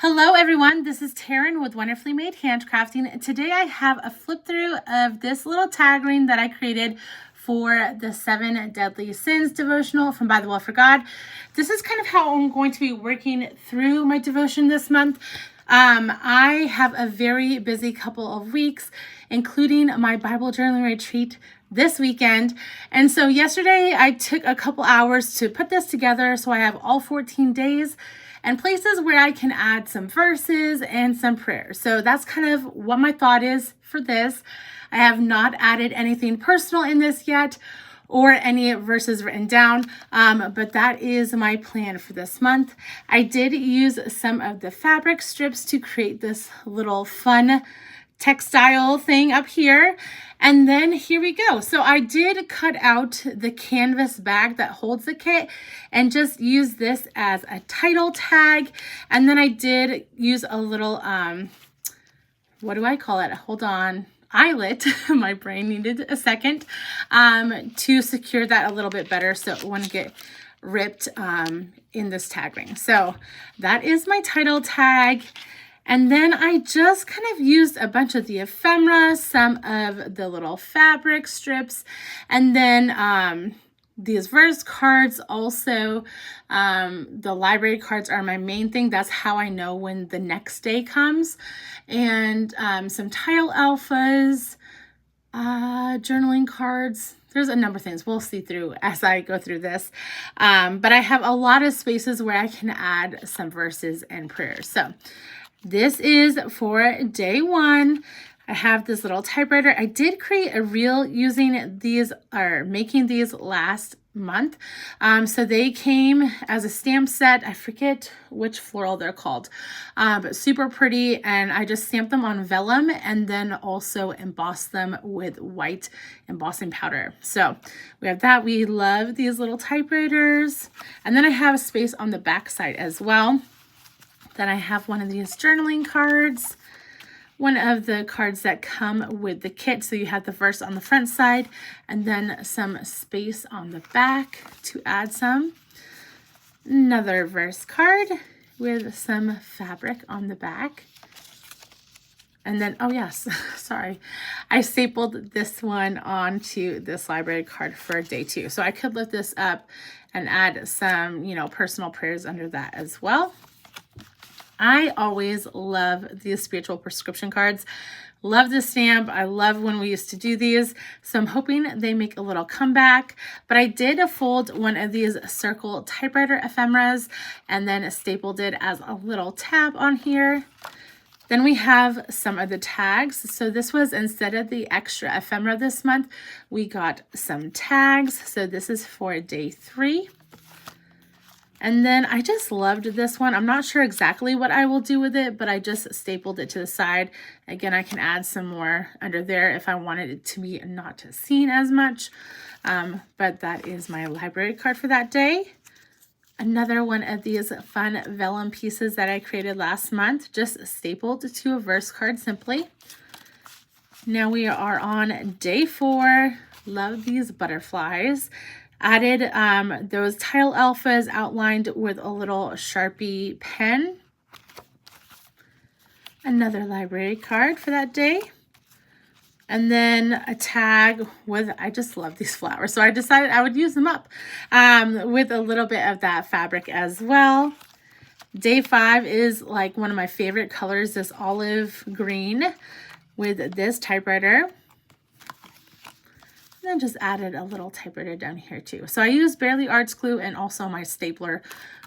Hello everyone, this is Taryn with Wonderfully Made Handcrafting. Today I have a flip through of this little tag ring that I created for the 7 Deadly Sins devotional from By the Will for God. This is kind of how I'm going to be working through my devotion this month. I have a very busy couple of weeks, including my Bible journaling retreat this weekend. And so yesterday I took a couple hours to put this together so I have all 14 days and places where I can add some verses and some prayers. So that's kind of what my thought is for this. I have not added anything personal in this yet or any verses written down, but that is my plan for this month. I did use some of the fabric strips to create this little fun textile thing up here. And then here we go. So I did cut out the canvas bag that holds the kit and just use this as a title tag. And then I did use a little, what do I call it? Hold on. Eyelet. My brain needed a second to secure that a little bit better so it wouldn't get ripped in this tag ring. So that is my title tag. And then I just kind of used a bunch of the ephemera, some of the little fabric strips, and then these verse cards also. The library cards are my main thing. That's how I know when the next day comes. And some tile alphas, journaling cards. There's a number of things we'll see through as I go through this. But I have a lot of spaces where I can add some verses and prayers. So this is for day 1. I have this little typewriter. I did create a reel using these or making these last month. So they came as a stamp set. I forget which floral they're called, but super pretty. And I just stamped them on vellum and then also embossed them with white embossing powder. So we have that. We love these little typewriters. And then I have a space on the back side as well. Then I have one of these journaling cards, one of the cards that come with the kit. So you have the verse on the front side and then some space on the back to add some. Another verse card with some fabric on the back. And then, oh yes, sorry, I stapled this one onto this library card for day 2. So I could lift this up and add some, personal prayers under that as well. I always love these spiritual prescription cards. Love the stamp. I love when we used to do these. So I'm hoping they make a little comeback. But I did fold one of these circle typewriter ephemeras and then stapled it as a little tab on here. Then we have some of the tags. So this was, instead of the extra ephemera this month, we got some tags. So this is for day 3. And then I just loved this one. I'm not sure exactly what I will do with it, but I just stapled it to the side. Again, I can add some more under there if I wanted it to be not seen as much. But that is my library card for that day. Another one of these fun vellum pieces that I created last month, just stapled to a verse card simply. Now we are on day 4. Love these butterflies. Added those tile alphas outlined with a little Sharpie pen. Another library card for that day. And then a tag with, I just love these flowers. So I decided I would use them up with a little bit of that fabric as well. Day 5 is like one of my favorite colors, this olive green with this typewriter. And then just added a little typewriter down here too. So I used Barely Arts glue and also my stapler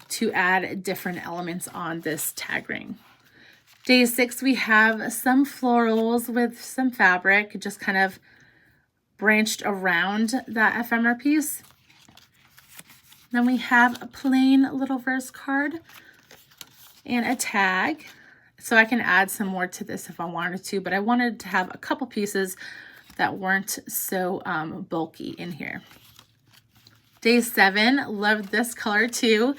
to add different elements on this tag ring. Day 6, we have some florals with some fabric, just kind of branched around that ephemera piece. Then we have a plain little verse card and a tag. So I can add some more to this if I wanted to, but I wanted to have a couple pieces that weren't so bulky in here. Day 7, love this color too.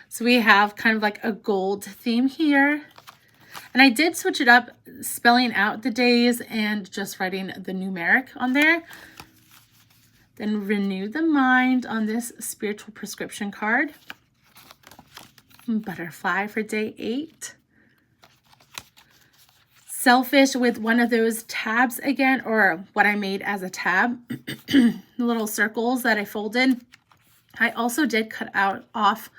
So we have kind of like a gold theme here. And I did switch it up, spelling out the days and just writing the numeric on there. Then renew the mind on this spiritual prescription card. Butterfly for day 8. Selfish with one of those tabs again, or what I made as a tab, the little circles that I folded. I also did cut off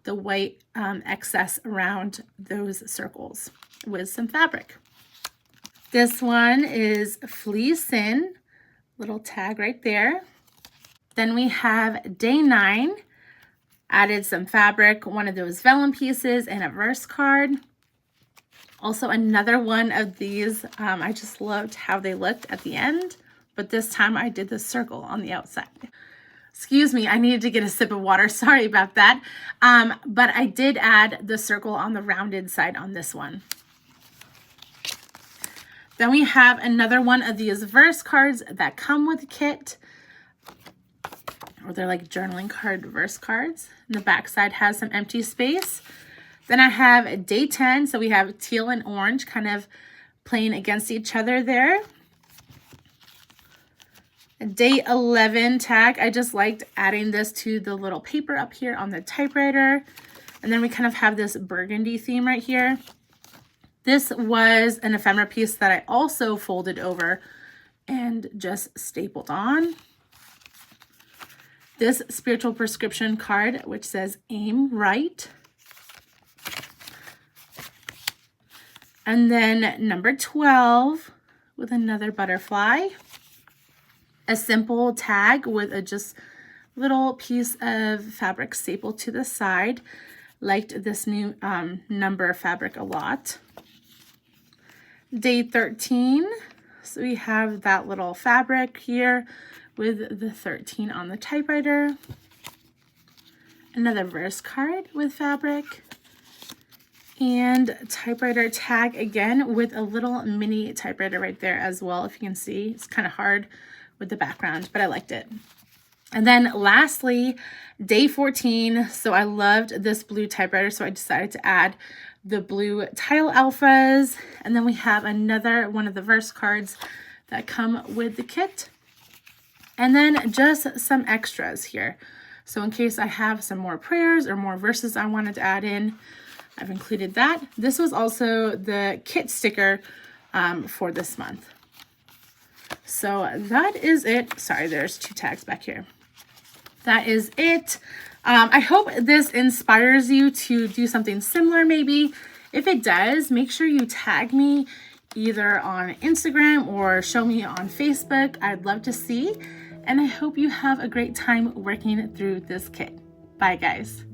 the white excess around those circles with some fabric. This one is Fleece In, little tag right there. Then we have day 9, added some fabric, one of those vellum pieces, and a verse card. Also another one of these, I just loved how they looked at the end, but this time I did the circle on the outside. Excuse me, I needed to get a sip of water, sorry about that. But I did add the circle on the rounded side on this one. Then we have another one of these verse cards that come with the kit, or they're like journaling card verse cards. And the back side has some empty space. Then I have day 10, so we have teal and orange kind of playing against each other there. Day 11 tag, I just liked adding this to the little paper up here on the typewriter. And then we kind of have this burgundy theme right here. This was an ephemera piece that I also folded over and just stapled on. This spiritual prescription card, which says aim right. And then number 12 with another butterfly. A simple tag with a just little piece of fabric stapled to the side. Liked this new number fabric a lot. Day 13, so we have that little fabric here with the 13 on the typewriter. Another verse card with fabric. And typewriter tag again with a little mini typewriter right there as well. If you can see, it's kind of hard with the background, but I liked it. And then lastly, day 14. So I loved this blue typewriter, so I decided to add the blue tile alphas. And then we have another one of the verse cards that come with the kit. And then just some extras here. So in case I have some more prayers or more verses I wanted to add in, I've included that. This was also the kit sticker for this month. So that is it. Sorry, there's 2 tags back here. That is it. I hope this inspires you to do something similar maybe. If it does, make sure you tag me either on Instagram or show me on Facebook. I'd love to see. And I hope you have a great time working through this kit. Bye, guys.